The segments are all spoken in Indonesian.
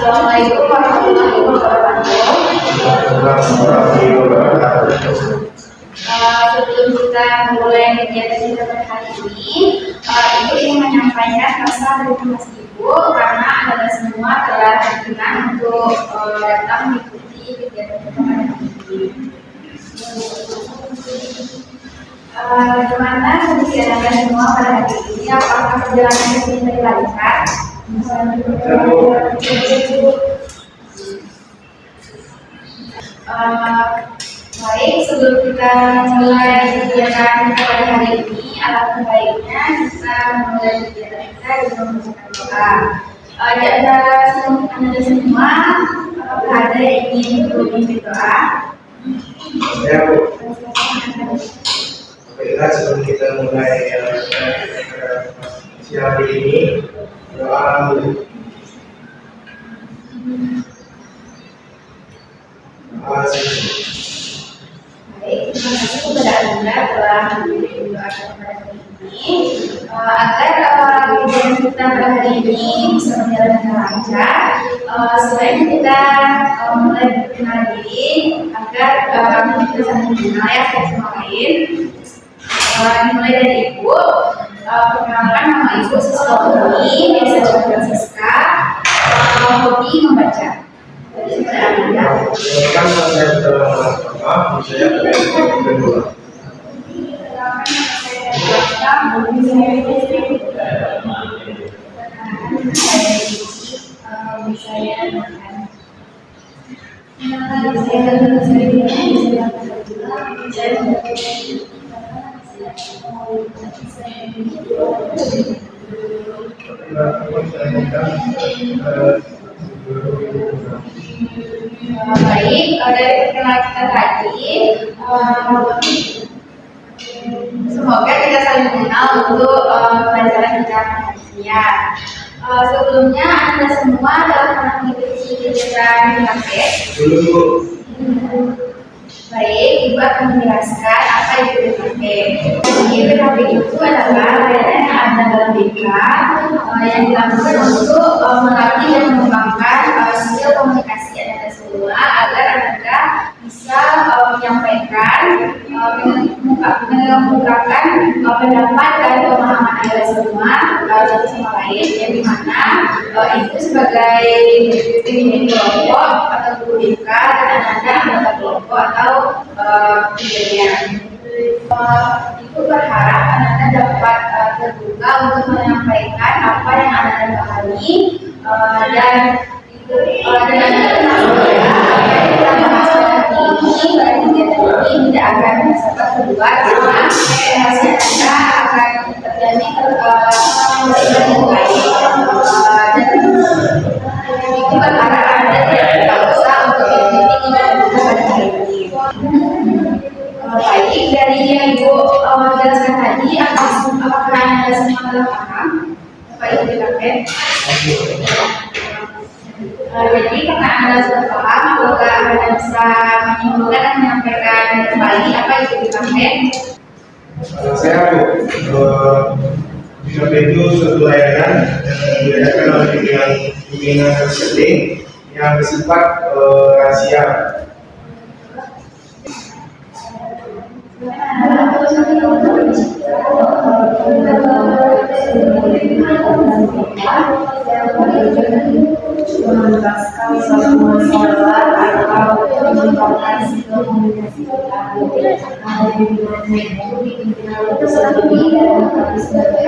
Assalamualaikum warahmatullahi wabarakatuh. Sebelum kita mulai kegiatan kita pada hari ini, Ibu ingin menyampaikan rasa terima kasih Ibu karena Anda semua telah berkenan untuk datang mengikuti kegiatan kita pada hari ini. Bagaimana kondisi Anda semua pada hari ini? Apakah perjalanan ke sini lancar? Baik, sebelum kita mulai kegiatan pada hari ini, alangkah baiknya kita mulai kegiatan kita dengan membacakan doa. Anda semua, apakah ada yang ingin memimpin doa? Ya, Bu. Baiklah, sebelum kita mulai siang hari ini, doa dulu. Baik, terima kasih kepada Anda telah memberi doa pada hari ini agar kegiatan kita pada hari ini bisa berjalan dengan lancar. Sebaiknya kita mulai berkenal diri agar kita saling mengenal ya satu sama lain. Dimulai dari Ibu. Perkenalkan nama Ibu Siswawati, biasa disebut Siska, hobi membaca. Kan saya pertama, saya kedua. Baik, dari perkenalan kita tadi, semoga kita saling mengenal untuk pelajaran kita manusia. Sebelumnya Anda semua telah pernah mengikuti kegiatan BKP? Dulu. Baik, Ibu akan menjelaskan apa itu BKP. Jadi BKP itu adalah kegiatan yang ada dalam BK yang dilakukan untuk melatih dan mengembangkan skill komunikasi Anda semua agar Anda bisa menyampaikan, mengungkapkan pendapat dan pemahaman Anda semua satu sama lain, yang dimana itu sebagai pemimpin kelompok atau guru BK dan Anda anggota kelompok atau kejadian. Ibu berharap Anda dapat terbuka untuk menyampaikan apa yang Anda pahami dan Anda termasuk apa yang kita bahas pada hari ini pada kegiatan ini tidak akan sempat keluar karena hasil Anda akan terjadi dengan baik dan Ibu berharap Anda tidak usah untuk mengikuti kegiatan kita pada hari ini. Baik, dari yang Ibu jelaskan tadi, apakah Anda semua telah paham apa itu BKP? Jadi karena Anda sudah paham, apakah Anda bisa menyimpulkan dan menyampaikan kembali apa itu BKP? Saya BKP itu suatu layanan yang diadakan oleh pimpinan RSUD yang bersifat rahasia. Menuntaskan semua masalah atau menyebabkan skill komunikasi ada di pimpinan tersebut dan kami sebagai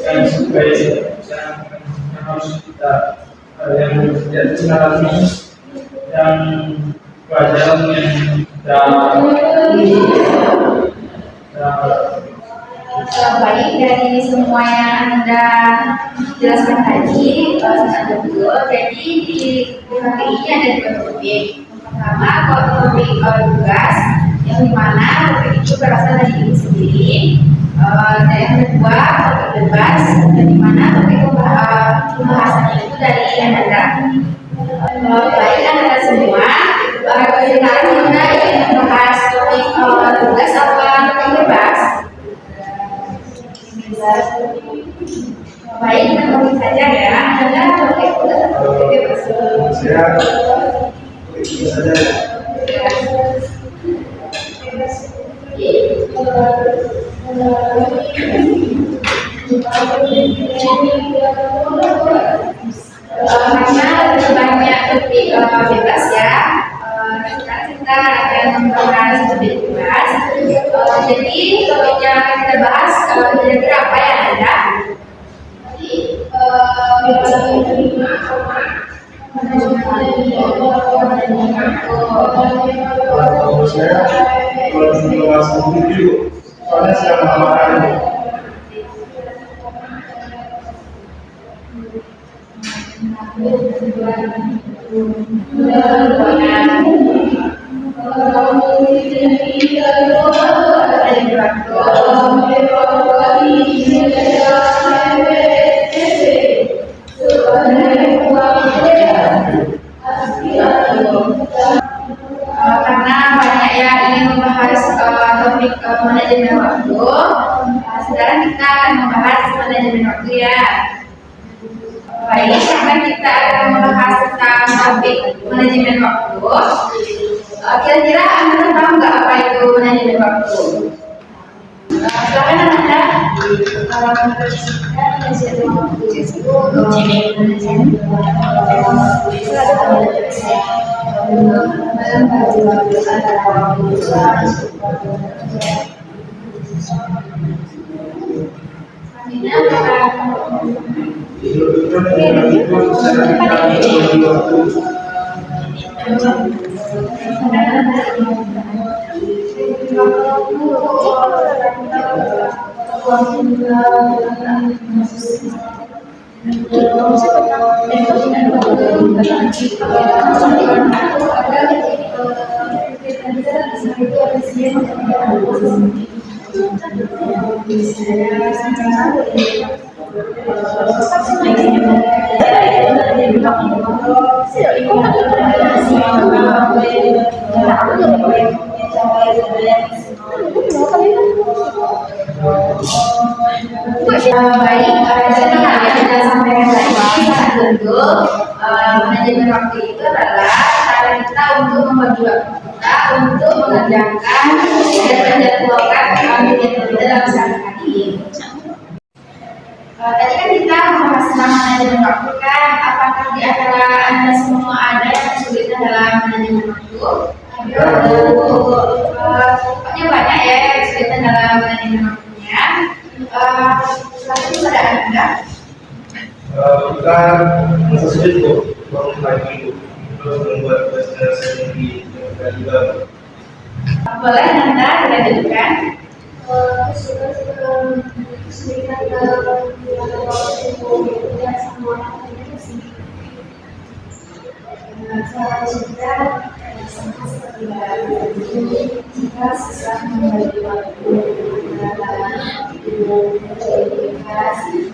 yang sebagai yang harus kita yang tidak dialami dan pelajaran yang kita baik dari semua yang Anda jelaskan tadi sangat betul. Jadi di BKP ini ada dua topik. Pertama, topik tugas yang dimana topik itu berasal dari diri sendiri. Dan yang kedua topik bebas, yang dimana topik pembahasannya itu dari Anda. Baik Anda semua, sekarang kita ingin membahas topik tugas apa topik bebas. Baik, kita mulai saja ya. Anda topik tugas atau topik bebas? Saya itu saja. Karena lebih banyak topik bebas ya, sekarang kita akan membahas topik bebas. Jadi topik yang akan kita bahas kira-kira apa ya Anda? Kalau saya kalau membahas video, soalnya saya mengamalkan ini. Karena banyak yang ingin membahas topik manajemen waktu, sekarang kita akan membahas manajemen waktu ya. Baik, karena kita akan membahas tentang topik manajemen waktu. Kira-kira Anda tahu nggak apa itu manajemen waktu? Silakan Anda. Baik, jadi yang kita sampaikan tadi tentu manajemen waktu itu adalah cara kita untuk membagi waktu kita untuk mengerjakan dan menjadwalkan kegiatan kita dalam sehari-hari. Tadi kan kita membahas tentang manajemen waktu kan, apakah di antara Anda semua ada yang kesulitan dalam manajemen waktu? Pokoknya banyak ya yang kesulitan dalam manajemen waktunya. Lalu pada Anda? Bukan masa sulit kok, bangun pagi itu terus membuat tugas sendiri dan juga. Boleh Anda dilanjutkan? Kesulitan dalam waktu dan semua cara kita sama seperti jika susah membagi waktu antara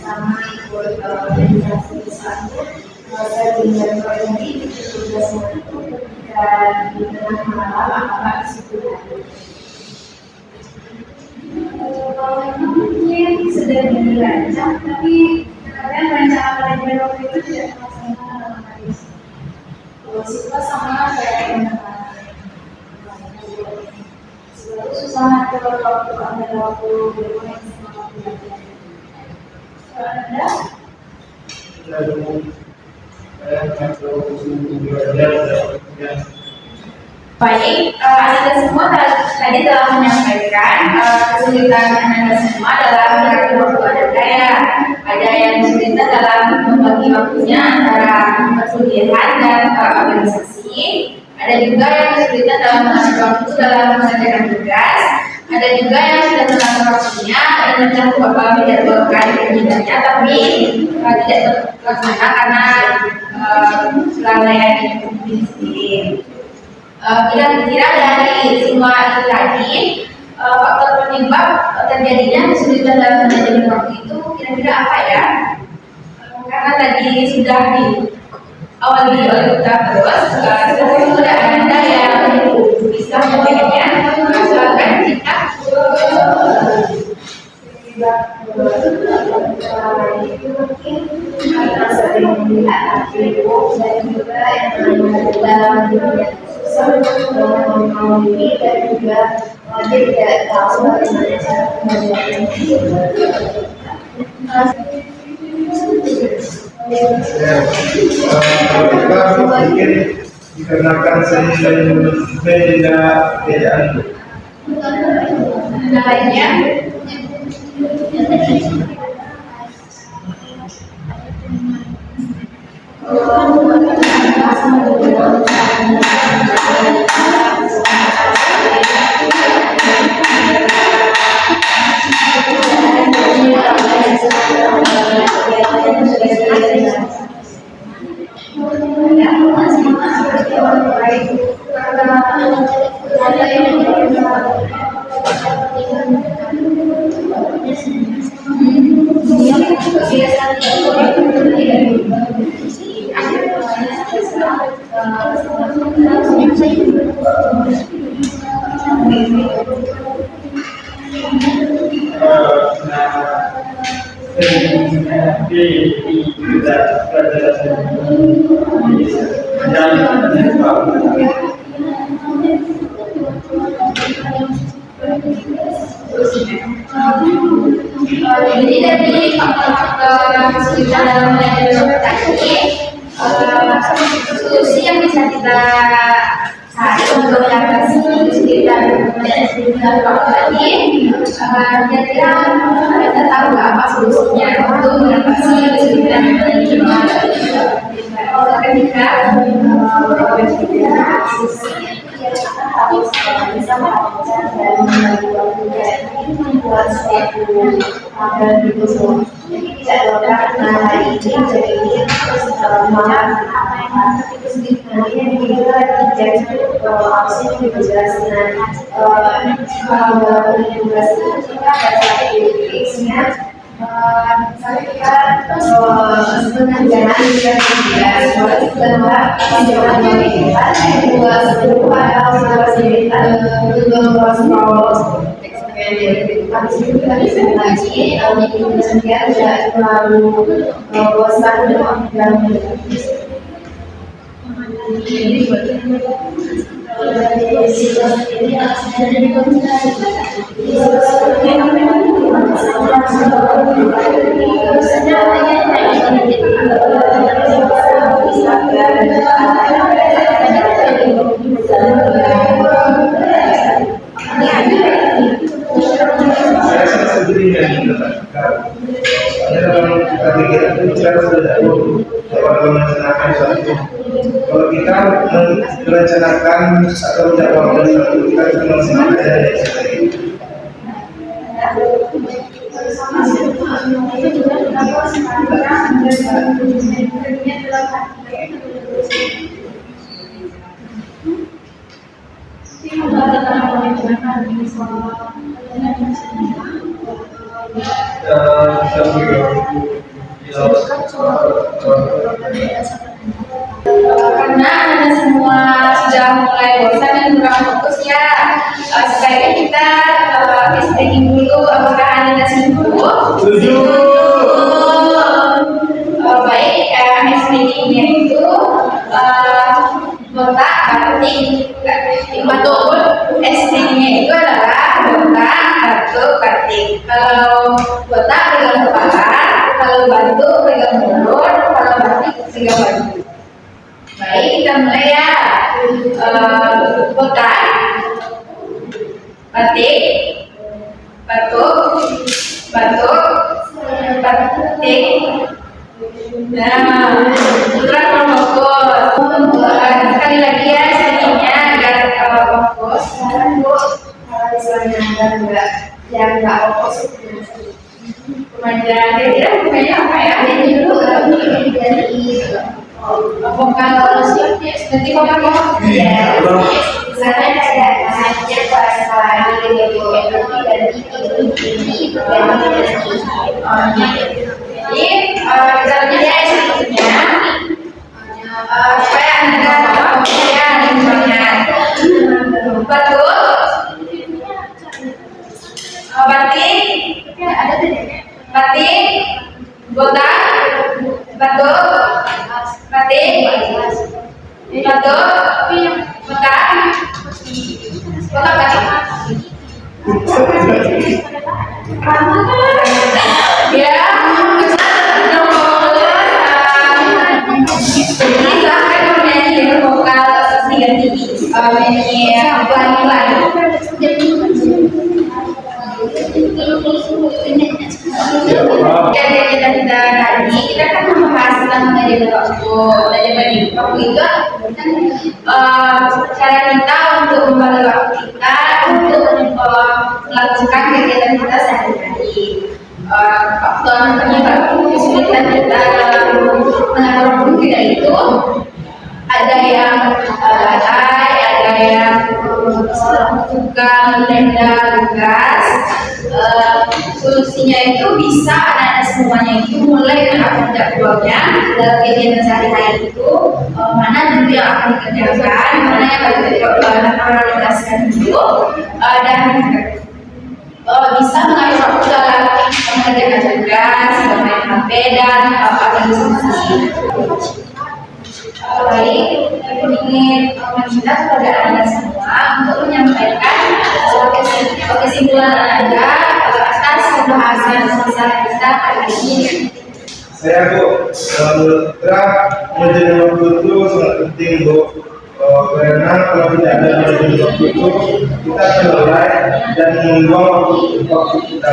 sama ikut organisasi misalnya saya tinggal koordinasi tugasnya itu dan di tengah malam apa disitu kalau memang mungkin sedang dirancang tapi kadang rancangan manajemen waktu itu tidak terlaksana dalam hadis. Siswa sama kayak teman-teman. Siswa itu susah ngatur waktu antara waktu bermain sama waktu belajar. Kalau Anda? Baik, Anda semua tadi telah menyampaikan kesulitan Anda semua dalam mengatur waktu Anda ya. Ada yang kesulitan dalam membagi waktunya antara perkuliahan dan organisasi. Ada juga yang kesulitan dalam mengatur waktu dalam mengerjakan tugas. Ada juga yang sudah mengatur waktunya dan menjadwalkan kegiatannya tapi tidak terlaksana karena kelalaian diri sendiri. Kira-kira dari semua itu tadi, faktor penyebab terjadinya kesulitan dalam manajemen waktu itu kira-kira apa ya? Karena tadi sudah di awal video kita terus, sekarang sudah ada yang bisa menjadinya, misalkan kita itu mungkin karena sering melihat video dan juga yang dalam dunia susah ini dan juga dia tidak tahu bagaimana cara mengerjakan Kita mungkin dikarenakan sering media bedaan. lainnya. Jadi dari faktor-faktor kesulitan dalam manajemen tadi, solusi yang bisa kita cari untuk mengatasi kesulitan manajemen waktu tadi, kira-kira kita tahu nggak apa solusinya untuk mengatasi kesulitan manajemen waktu? Ketika bisa melakukan dan membagi waktunya ini membuat suatu hal itu semua. Jadi tidak karena hari ini jadi malam tapi sebenarnya juga tidak harusnya juga jelas dengan kalau tugas itu kita ada tips-nya. Misalnya kita sebenarnya juga bahwa jangan kita dua sebelum atau sebentar dua kita bisa mengaji itu sendiri tidak terlalu bosan dalam kalau kita merencanakan atau menjadwalkan sesuatu, kita cuma sengaja dari sekali. Karena anda semua sudah mulai bosan dan kurang fokus ya, sebaiknya kita istirahat dulu. Apakah anda setuju? Setuju. Baik, SPG-nya itu botak batik. Betul, SPG-nya itu adalah botak batuk batik. Kalau botak pegang kepala, kalau batuk pegang mulut, kalau batik pegang baju. Baik, kita mulai ya. Botak, batik, batuk, batuk, batik. Nah, putra fokus. Sekali lagi ya, sininya agar fokus. sekarang Bu, kalau misalnya Anda nggak fokus Remaja, kira-kira bukannya apa ya? ini dulu dari vokal nanti vokal ya misalnya ada aja bahasa gitu dan ini jadi misalnya ya sebetulnya supaya anda ya misalnya betul batik batik botak batuk batik batuk botak botak batik ya ini silahkan menyanyi dengan vokal ganti menyanyi pelan-pelan. Jadi kita tadi kita kan membahas tentang manajemen waktu itu cara kita untuk membagi waktu kita untuk melakukan kegiatan kita sehari-hari. Faktor penyebab kesulitan kita dalam mengatur waktu kita itu ada yang lalai, ada yang suka menunda tugas. Solusinya itu bisa anak-anak semuanya itu mulai mengatur jadwalnya dalam kegiatan sehari-hari itu mana dulu yang akan dikerjakan, mana yang harus diprioritaskan dulu dan bisa mengatur waktu dalam mengerjakan tugas, bermain HP dan organisasi. Baik, aku ingin meminta kepada anda semua untuk menyampaikan kesimpulan anda atas pembahasan sosial kita hari ini. Saya menurut manajemen waktu itu sangat penting karena kalau tidak ada manajemen waktu itu kita akan lalai dan membuang waktu kita.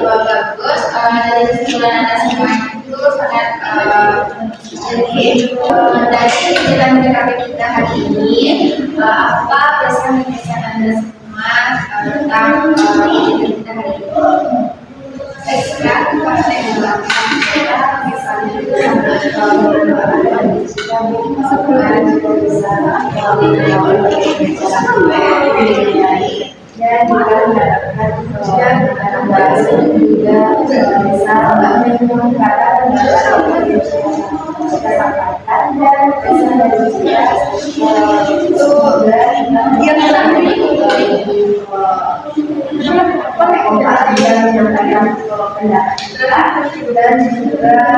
Bagus, dari kesimpulan anda semua itu sangat dari kegiatan PKP kita hari ini, apa pesan-pesan anda semua tentang kegiatan kita hari ini? Saya kira saya menjelaskan misalnya itu dan mendapatkan ujian dalam bahasa juga bisa menunjukkan kesempatan dan itu dari yang menyampaikan pendapat dan juga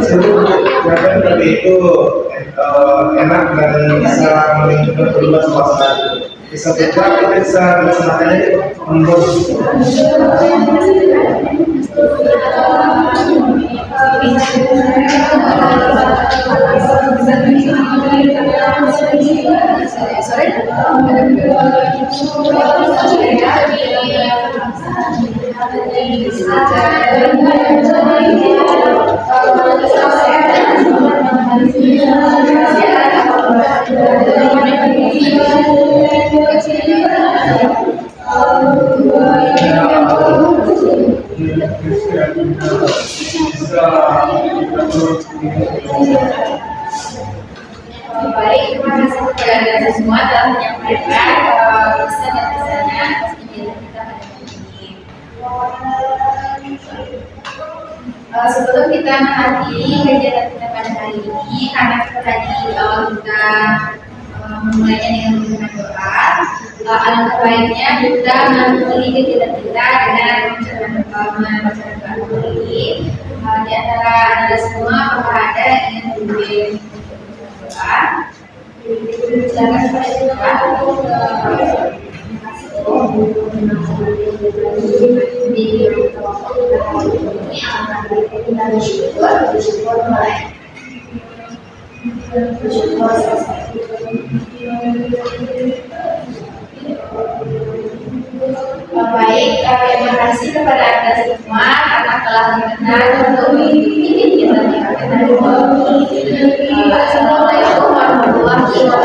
Bahkan kami itu enak dan bisa menunjukkan kedua suasana. Bisa kita bisa melaksanakannya membuat Baik, terima kasih kepada Anda semua telah menyampaikan pesan dan pesannya atas kegiatan kita pada hari ini. Sebelum kita mengakhiri kegiatan kita pada hari ini, karena kita tadi kita memulainya dengan menggunakan doa, alangkah baiknya kita mengakhiri kegiatan kita dengan membaca doa ini. Di antara Anda semua, apakah ada yang ingin membimbing doa? Silakan kepada kita untuk baik, terima kasih kepada Anda semua karena telah mendengar untuk mengikuti kegiatan kita pada hari ini. Assalamualaikum warahmatullahi wabarakatuh.